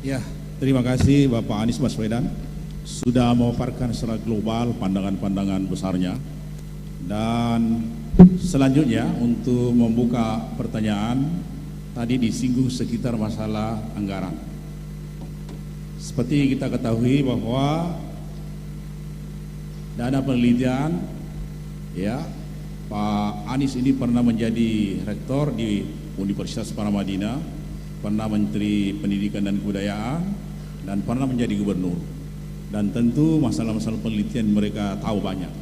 Ya, terima kasih Bapak Anies Baswedan sudah memaparkan secara global pandangan-pandangan besarnya. Dan selanjutnya untuk membuka pertanyaan, tadi disinggung sekitar masalah anggaran. Seperti kita ketahui bahwa dana penelitian, ya, Pak Anies ini pernah menjadi rektor di Universitas Paramadina, pernah Menteri Pendidikan dan Kebudayaan, dan pernah menjadi gubernur. Dan tentu masalah-masalah penelitian mereka tahu banyak.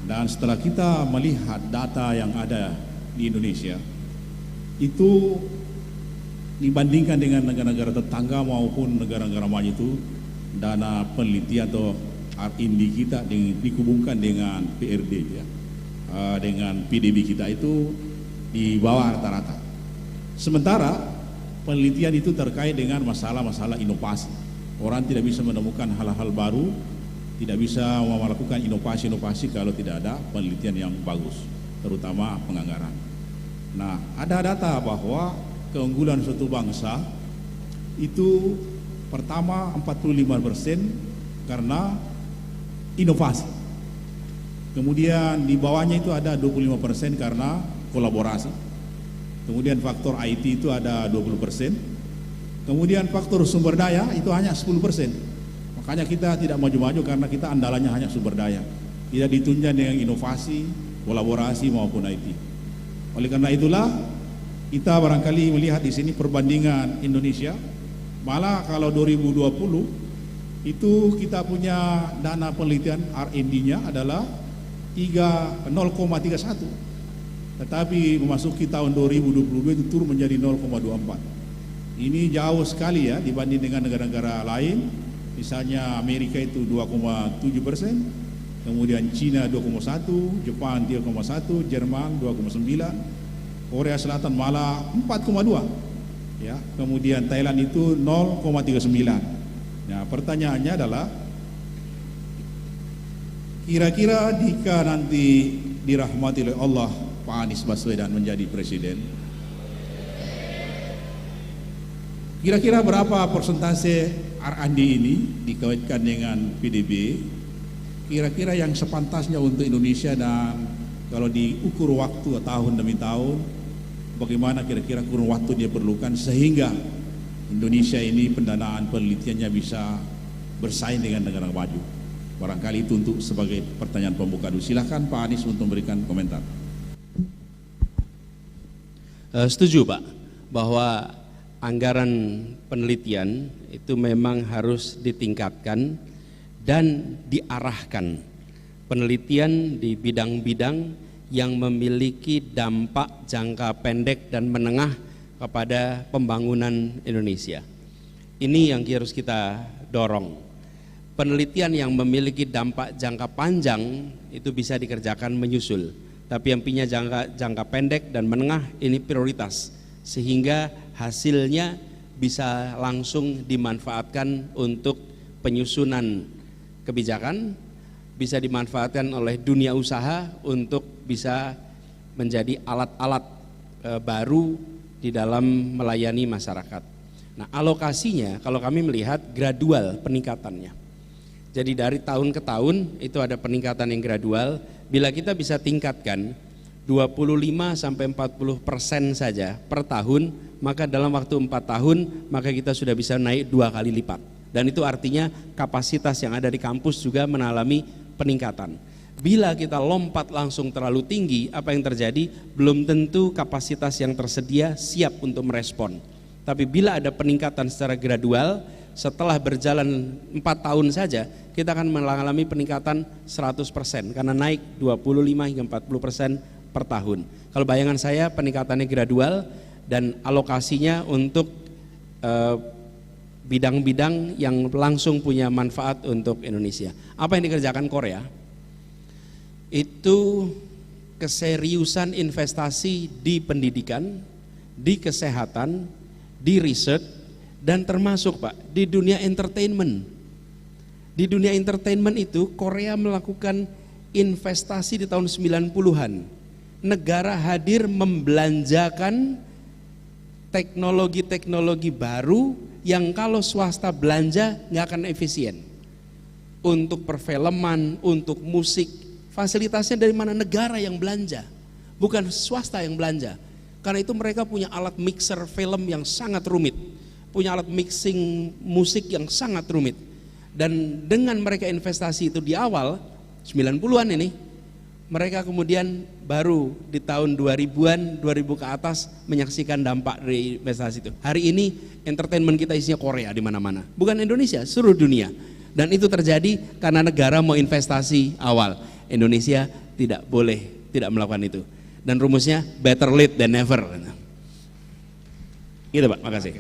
Dan setelah kita melihat data yang ada di Indonesia, itu dibandingkan dengan negara-negara tetangga maupun negara-negara maju itu, dana penelitian atau R&D kita dihubungkan dengan PRD, ya, dengan PDB kita itu di bawah rata-rata. Sementara penelitian itu terkait dengan masalah-masalah inovasi. Orang tidak bisa menemukan hal-hal baru, tidak bisa melakukan inovasi-inovasi kalau tidak ada penelitian yang bagus, terutama penganggaran. Nah, ada data bahwa keunggulan suatu bangsa itu pertama 45% karena inovasi. Kemudian di bawahnya itu ada 25% karena kolaborasi. Kemudian faktor IT itu ada 20%. Kemudian faktor sumber daya itu hanya 10%. Makanya kita tidak maju-maju karena kita andalannya hanya sumber daya. Tidak ditunjang dengan inovasi, kolaborasi maupun IT. Oleh karena itulah kita barangkali melihat di sini perbandingan Indonesia. Malah kalau 2020 itu kita punya dana penelitian R&D-nya adalah 0,31. Tetapi memasuki tahun 2022 itu turun menjadi 0,24. Ini jauh sekali ya dibanding dengan negara-negara lain. Misalnya Amerika itu 2,7%, kemudian Cina 2,1, Jepang 3,1, Jerman 2,9, Korea Selatan malah 4,2, ya. Kemudian Thailand itu 0,39. Nah, pertanyaannya adalah kira-kira jika nanti dirahmati oleh Allah Pak Anies Baswedan menjadi presiden, kira-kira berapa persentase R&D ini dikaitkan dengan PDB, kira-kira yang sepantasnya untuk Indonesia, dan kalau diukur waktu tahun demi tahun, bagaimana kira-kira kurun waktu dia perlukan sehingga Indonesia ini pendanaan penelitiannya bisa bersaing dengan negara maju. Barangkali itu untuk sebagai pertanyaan pembuka dulu. Silahkan Pak Anies untuk memberikan komentar. Setuju Pak, bahwa anggaran penelitian itu memang harus ditingkatkan dan diarahkan penelitian di bidang-bidang yang memiliki dampak jangka pendek dan menengah kepada pembangunan Indonesia. Ini yang harus kita dorong. Penelitian yang memiliki dampak jangka panjang itu bisa dikerjakan menyusul, tapi yang punya jangka pendek dan menengah ini prioritas, sehingga hasilnya bisa langsung dimanfaatkan untuk penyusunan kebijakan, bisa dimanfaatkan oleh dunia usaha untuk bisa menjadi alat-alat baru di dalam melayani masyarakat. Nah, alokasinya kalau kami melihat gradual peningkatannya. Jadi dari tahun ke tahun itu ada peningkatan yang gradual. Bila kita bisa tingkatkan 25-40% saja per tahun, maka dalam waktu 4 tahun maka kita sudah bisa naik 2 kali lipat. Dan itu artinya kapasitas yang ada di kampus juga mengalami peningkatan. Bila kita lompat langsung terlalu tinggi, apa yang terjadi? Belum tentu kapasitas yang tersedia siap untuk merespon. Tapi bila ada peningkatan secara gradual, setelah berjalan 4 tahun saja, kita akan mengalami peningkatan 100% karena naik 25-40% per tahun. Kalau bayangan saya peningkatannya gradual dan alokasinya untuk bidang-bidang yang langsung punya manfaat untuk Indonesia. Apa yang dikerjakan Korea? Itu keseriusan investasi di pendidikan, di kesehatan, di riset, dan termasuk Pak di dunia entertainment. Di dunia entertainment itu Korea melakukan investasi di tahun 90-an. Negara hadir membelanjakan teknologi-teknologi baru yang kalau swasta belanja nggak akan efisien. Untuk perfilman, untuk musik, fasilitasnya dari mana? Negara yang belanja, bukan swasta yang belanja. Karena itu mereka punya alat mixer film yang sangat rumit, punya alat mixing musik yang sangat rumit. Dan dengan mereka investasi itu di awal 90-an ini, mereka kemudian baru di tahun 2000-an, 2000 ke atas menyaksikan dampak dari investasi itu. Hari ini entertainment kita isinya Korea di mana-mana, bukan Indonesia, seluruh dunia. Dan itu terjadi karena negara mau investasi awal. Indonesia tidak boleh tidak melakukan itu. Dan rumusnya better late than never. Gitu Pak, makasih.